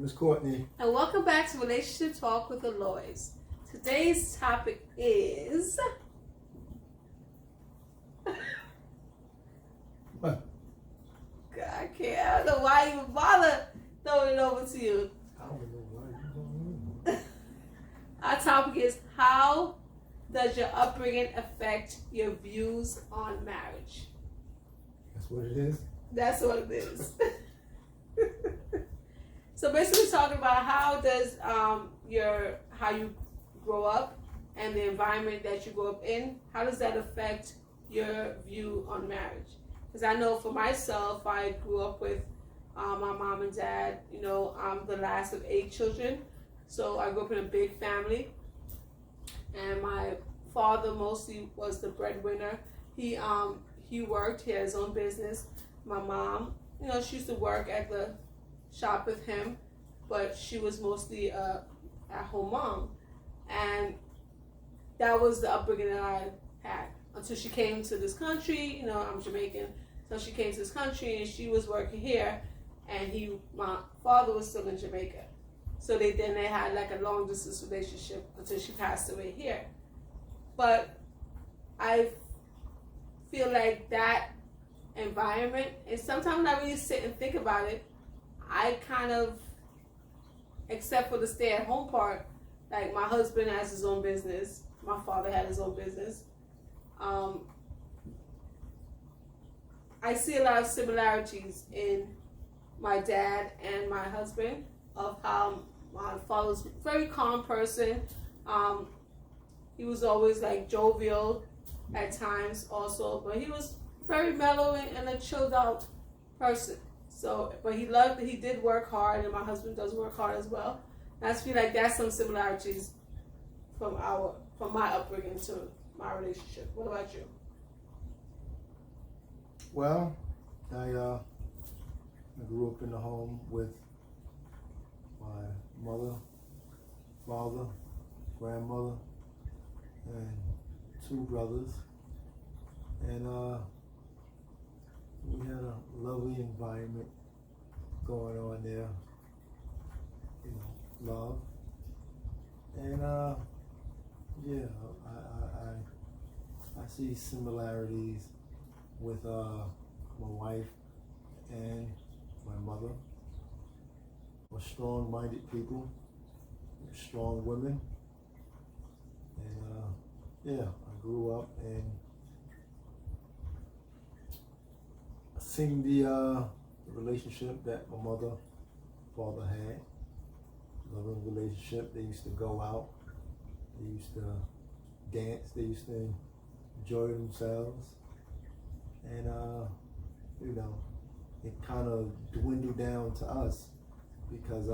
Miss Courtney. And welcome back to Relationship Talk with Aloys. Today's topic is... What? I can't. I don't know why you even bother throwing it over to you. I don't know why you don't know. Our topic is, how does your upbringing affect your views on marriage? That's what it is? That's what it is. So basically talking about how does how you grow up and the environment that you grow up in, how does that affect your view on marriage? Because I know for myself, I grew up with my mom and dad. You know, I'm the last of 8 children, so I grew up in a big family. And my father mostly was the breadwinner. He worked, he had his own business. My mom, you know, she used to work at the shop with him, but she was mostly a at-home mom. And that was the upbringing that I had until she came to this country. You know, I'm Jamaican, so she came to this country and she was working here, and my father was still in Jamaica. So they had like a long distance relationship until she passed away here. But I feel like that environment, and sometimes I really sit and think about it, I kind of, except for the stay-at-home part, like my husband has his own business, my father had his own business. I see a lot of similarities in my dad and my husband, of how my father was a very calm person. He was always like jovial at times also, but he was very mellow and a chilled out person. So, but he did work hard, and my husband does work hard as well. And I feel like that's some similarities from my upbringing to my relationship. What about you? Well, I grew up in a home with my mother, father, grandmother, and 2 brothers. And we had a lovely environment going on there, you know, love. And yeah, I see similarities with my wife and my mother. We're strong-minded people, strong women. And yeah, I grew up and seen the relationship that my mother, father had. Loving relationship. They used to go out. They used to dance. They used to enjoy themselves. And you know, it kind of dwindled down to us because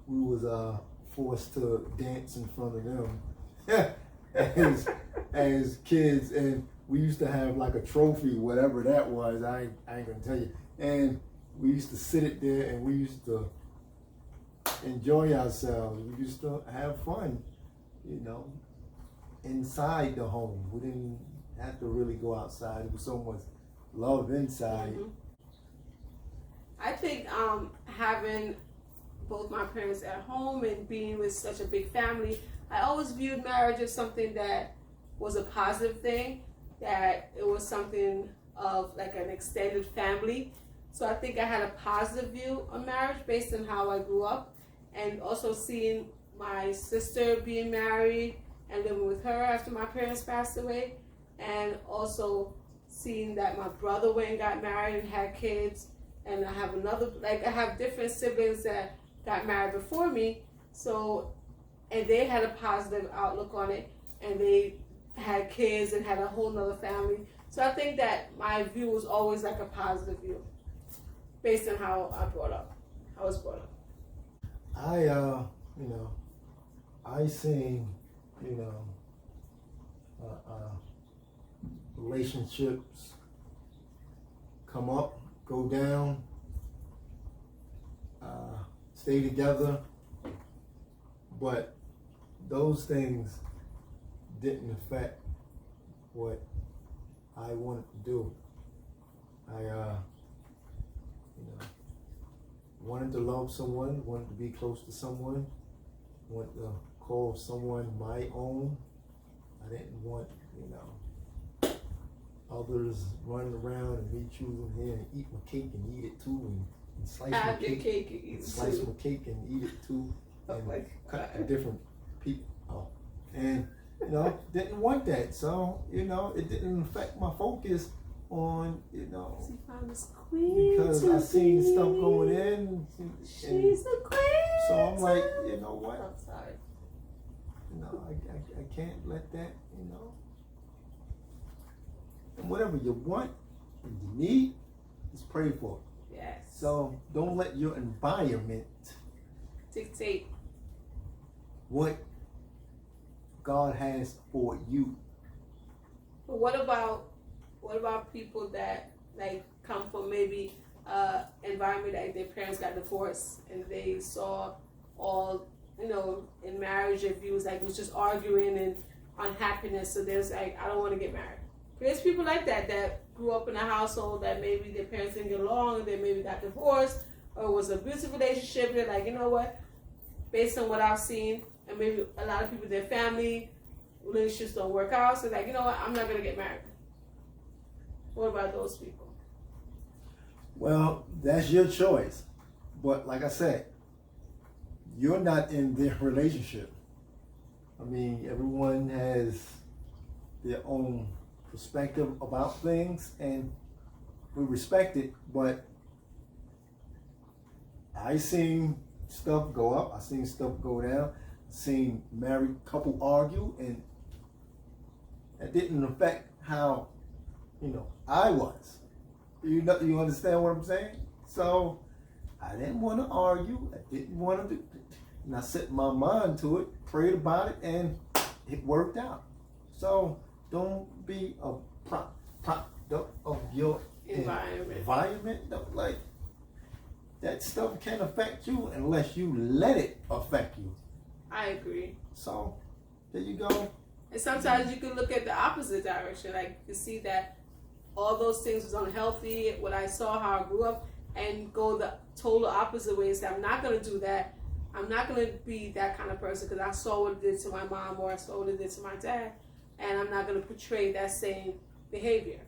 we was forced to dance in front of them as kids, and we used to have like a trophy, whatever that was. I ain't gonna tell you. And we used to sit it there, and we used to enjoy ourselves. We used to have fun, you know, inside the home. We didn't have to really go outside. There was so much love inside. Mm-hmm. I think having both my parents at home and being with such a big family, I always viewed marriage as something that was a positive thing, that it was something of like an extended family. So I think I had a positive view on marriage based on how I grew up, and also seeing my sister being married and living with her after my parents passed away, and also seeing that my brother went and got married and had kids, and I have different siblings that got married before me, so, and they had a positive outlook on it, and they had kids and had a whole nother family. So I think that my view was always like a positive view based on how I was brought up. You know, I seen, you know, relationships come up, go down, stay together, but those things didn't affect what I wanted to do. You know, wanted to love someone, wanted to be close to someone, wanted to call someone my own. I didn't want, others running around and me choosing here and eat my cake and eat it too, and slice my Have your cake, cake and eat it slice too. my cake and eat it too, Oh and my cut to God. different people. Oh. And didn't want that, so it didn't affect my focus on She found this queen because I seen stuff going in, and She's the queen. so I'm like, you know what? I'm sorry. I can't let that, And whatever you want and you need, just pray for it. Yes. So don't let your environment Dictate. what God has for you. But what about people that like come from maybe environment like their parents got divorced and they saw all in marriage their views like it was just arguing and unhappiness, so there's like I don't want to get married. There's people like that grew up in a household that maybe their parents didn't get along and they maybe got divorced or it was an abusive relationship. They're like, you know what, based on what I've seen, and maybe a lot of people in their family relationships don't work out, so like, you know what, I'm not gonna get married. What about those people? Well, that's your choice. But like I said, you're not in their relationship. I mean, everyone has their own perspective about things, and we respect it, but I seen stuff go up, I seen stuff go down, I seen married couple argue, and that didn't affect how, I was. You understand what I'm saying? So I didn't want to argue, I didn't want to do, and I set my mind to it, prayed about it, and it worked out. So don't be a product of your environment. Don't, like, that stuff can't affect you unless you let it affect you. I agree. So there you go. And sometimes you can look at the opposite direction, like you see that all those things was unhealthy, what I saw, how I grew up, and go the total opposite way and say, I'm not going to do that. I'm not going to be that kind of person because I saw what it did to my mom or I saw what it did to my dad, and I'm not going to portray that same behavior.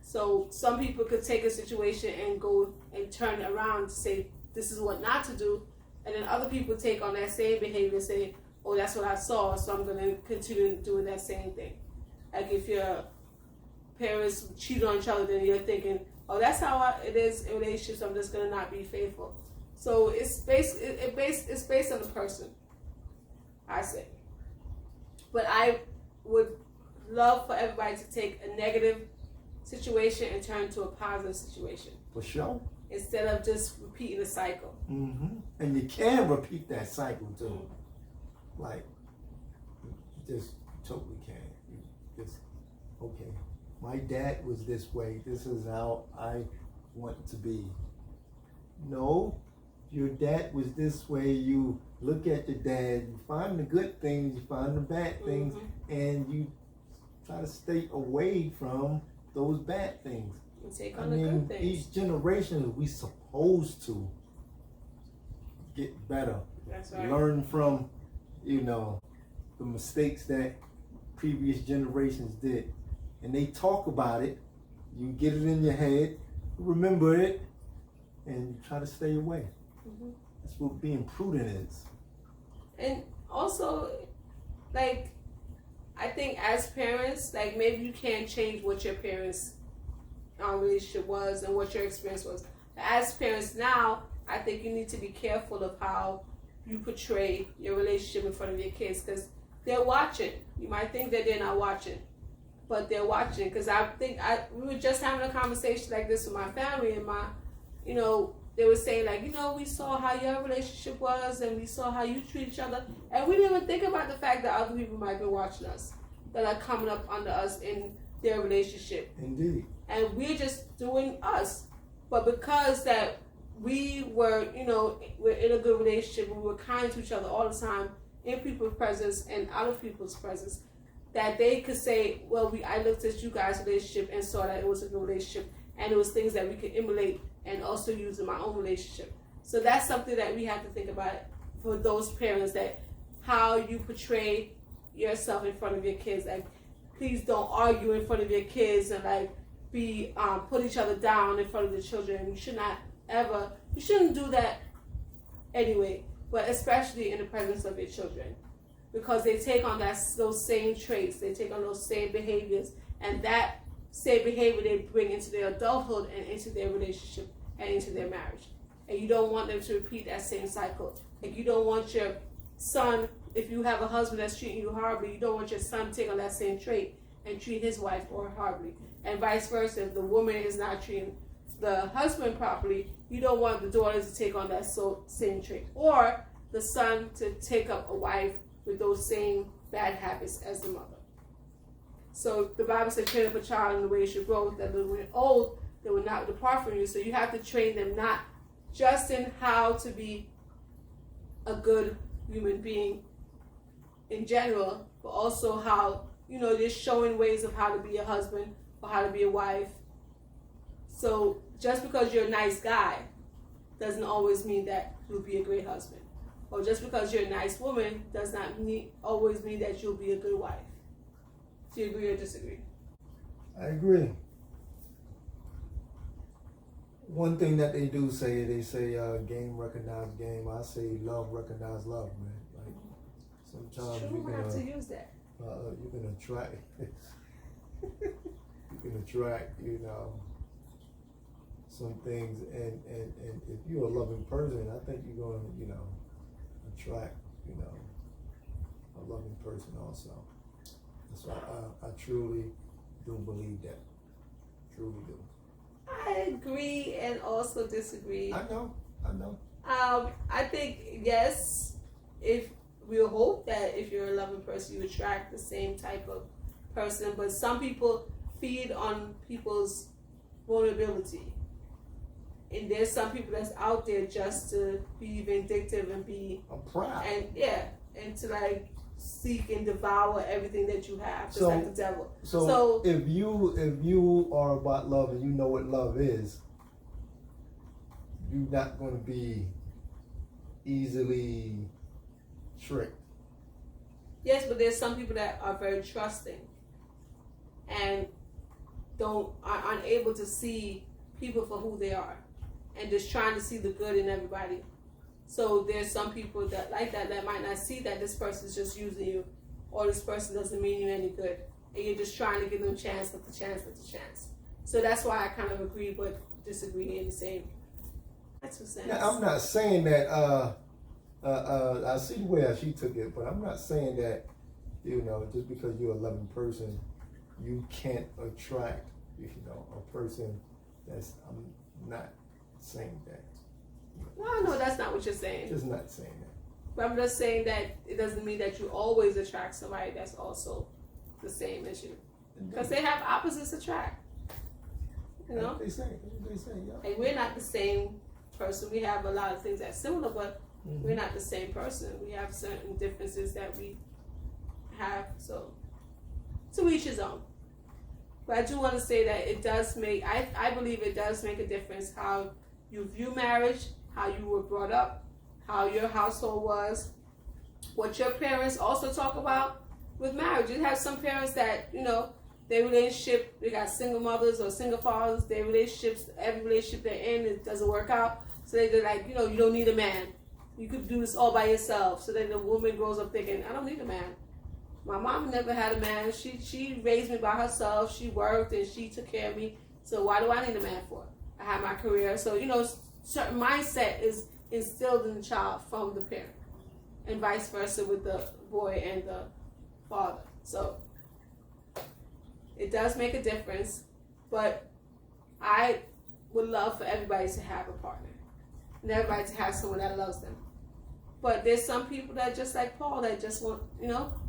So some people could take a situation and go and turn it around to say, this is what not to do, and then other people take on that same behavior and say, oh, that's what I saw, so I'm going to continue doing that same thing. Like if your parents cheat on each other, then you're thinking, oh, that's how it is in relationships, I'm just going to not be faithful. So it's based on the person, I say. But I would love for everybody to take a negative situation and turn it to a positive situation. For sure. Instead of just repeating the cycle. Mm-hmm. And you can repeat that cycle too. Mm-hmm. Like, you just totally can. You just, okay, my dad was this way, this is how I want it to be. No, your dad was this way, you look at your dad, you find the good things, you find the bad things, mm-hmm. and you try to stay away from those bad things. And take on the good things. Each generation, we supposed to get better. That's right. Learn from, the mistakes that previous generations did. And they talk about it, you get it in your head, remember it, and you try to stay away. Mm-hmm. That's what being prudent is. And also, like, I think as parents, like, maybe you can't change what your parents' relationship was and what your experience was. As parents now, I think you need to be careful of how you portray your relationship in front of your kids, because they're watching. You might think that they're not watching, but they're watching. Because I think we were just having a conversation like this with my family, and they were saying, like, we saw how your relationship was and we saw how you treat each other, and we didn't even think about the fact that other people might be watching us, that are coming up under us in their relationship. Indeed. And we're just doing us. But because that we were, we're in a good relationship, we were kind to each other all the time, in people's presence and out of people's presence, that they could say, well, I looked at you guys' relationship and saw that it was a good relationship, and it was things that we could emulate and also use in my own relationship. So that's something that we have to think about for those parents, that how you portray yourself in front of your kids. Like, please don't argue in front of your kids and like be put each other down in front of the children. You should not ever. You shouldn't do that anyway, but especially in the presence of your children, because they take on those same traits, they take on those same behaviors, and that same behavior they bring into their adulthood and into their relationship and into their marriage. And you don't want them to repeat that same cycle. Like, you don't want your son, if you have a husband that's treating you horribly, you don't want your son to take on that same trait and treat his wife or horribly. And vice versa, if the woman is not treating the husband properly, you don't want the daughter to take on that same trait, or the son to take up a wife with those same bad habits as the mother. So the Bible says, train up a child in the way it should grow, that when old, they will not depart from you. So you have to train them not just in how to be a good human being in general, but also how, just showing ways of how to be a husband or how to be a wife. So just because you're a nice guy doesn't always mean that you'll be a great husband. Or just because you're a nice woman does not always mean that you'll be a good wife. Do you agree or disagree? I agree. One thing that they do say, game recognize game. I say love recognize love, man. Like, sometimes you have to use that. You can attract, some things, and if you're a loving person, I think you're going to, attract, a loving person also. So I truly do believe that. Truly do. I agree and also disagree. I know. I think, yes, if we'll hope that if you're a loving person, you attract the same type of person. But some people feed on people's vulnerability. And there's some people that's out there just to be vindictive and be... I'm proud. And to like seek and devour everything that you have, just like the devil. So if you are about love and you know what love is, you're not going to be easily tricked. Yes, but there's some people that are very trusting and are unable to see people for who they are, and just trying to see the good in everybody. So there's some people that might not see that this person is just using you, or this person doesn't mean you any good, and you're just trying to give them chance after chance after chance. So that's why I kind of agree but disagree in the same. That's what I'm saying. Now, I'm not saying that. I see where she took it, but I'm not saying that, just because you're a loving person, you can't attract, a person that's. I'm not saying that. No, that's not what you're saying. Just not saying that. But I'm just saying that it doesn't mean that you always attract somebody that's also the same as you, because they have opposites attract. They say, yeah. And we're not the same person. We have a lot of things that's similar, but we're not the same person. We have certain differences that we have. So to each his own. But I do want to say that it does make, I believe it does make a difference how you view marriage, how you were brought up, how your household was, what your parents also talk about with marriage. You have some parents that, their relationship, they got single mothers or single fathers, their relationships, every relationship they're in, it doesn't work out. So they're like, you don't need a man. You could do this all by yourself. So then the woman grows up thinking, I don't need a man. My mom never had a man. She raised me by herself. She worked and she took care of me. So why do I need a man for? I have my career. So, certain mindset is instilled in the child from the parent, and vice versa with the boy and the father. So it does make a difference, but I would love for everybody to have a partner and everybody to have someone that loves them. But there's some people that, just like Paul, that just want,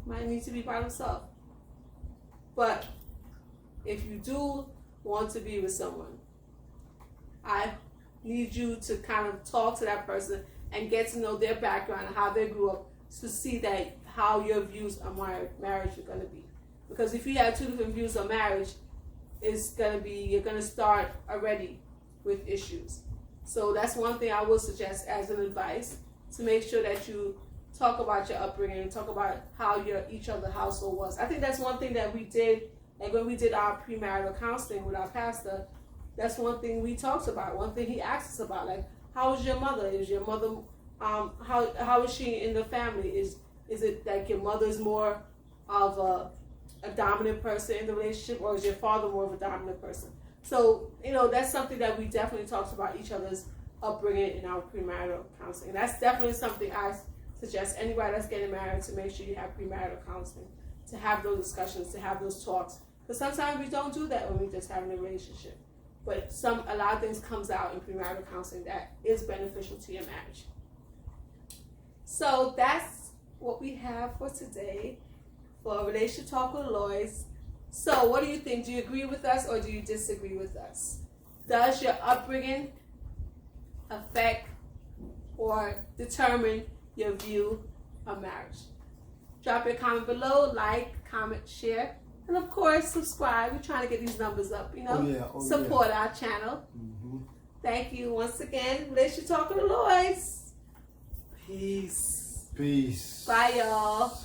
might need to be by themselves. But if you do want to be with someone, I need you to kind of talk to that person and get to know their background and how they grew up, to see that how your views on marriage are going to be. Because if you have two different views on marriage, you're going to start already with issues. So that's one thing I would suggest as an advice, to make sure that you talk about your upbringing, talk about how each other household was. I think that's one thing that we did, like when we did our premarital counseling with our pastor, that's one thing we talked about. One thing he asked us about, like, how is your mother? Is your mother, how is she in the family? Is it like your mother is more of a dominant person in the relationship, or is your father more of a dominant person? So, that's something that we definitely talked about, each other's upbringing in our premarital counseling. That's definitely something I suggest anybody that's getting married to make sure you have premarital counseling, to have those discussions, to have those talks. Because sometimes we don't do that when we just having a relationship. But a lot of things comes out in premarital counseling that is beneficial to your marriage. So that's what we have for today for Relationship Talk with Lois. So what do you think? Do you agree with us or do you disagree with us? Does your upbringing affect or determine your view of marriage? Drop your comment below, like, comment, share, and of course subscribe. We're trying to get these numbers up, support our channel. Mm-hmm. Thank you once again. Relationship Talk with Lois. Peace. Peace. Bye, y'all.